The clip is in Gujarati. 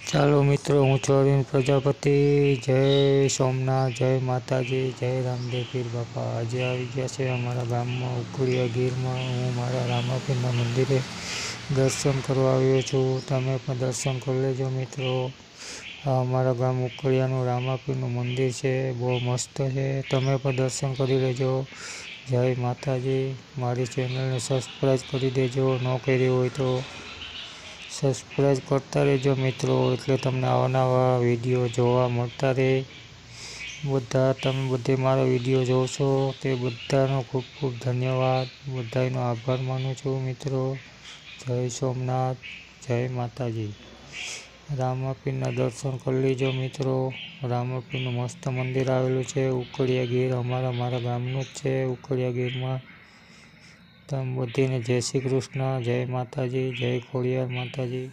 ચાલો મિત્રો, હું છું અરવિંદ પ્રજાપતિ। જય સોમનાથ, જય માતાજી, જય રામદેવ પીર બાપા। આજે આવી ગયા છે અમારા ગામમાં ઉકળિયા ગીરમાં। હું મારા રામાપીરના મંદિરે દર્શન કરવા આવ્યો છું। તમે પણ દર્શન કરી લેજો મિત્રો। આ અમારા ગામ ઉકળિયાનું રામાપીરનું મંદિર છે, બહુ મસ્ત છે। તમે પણ દર્શન કરી લેજો। જય માતાજી। મારી ચેનલને સબસ્ક્રાઈબ કરી દેજો, ન કરી હોય તો સબસ્ક્રાઈબ કરતા રહેજો મિત્રો, એટલે તમને આવા નવા વિડીયો જોવા મળતા રહે। તમે બધે મારા વિડીયો જોશો તે બધાનો ખૂબ ખૂબ ધન્યવાદ, બધાનો આભાર માનું છું મિત્રો। જય સોમનાથ, જય માતાજી। રામાપીરના દર્શન કરી લેજો મિત્રો। રામાપીરનું મસ્ત મંદિર આવેલું છે ઉકળિયા ગીર, મારા ગામનું જ છે ઉકળિયા ગીરમાં। તમે બધીને જય શ્રી કૃષ્ણ, જય માતાજી, જય ખોડિયાર માતાજી।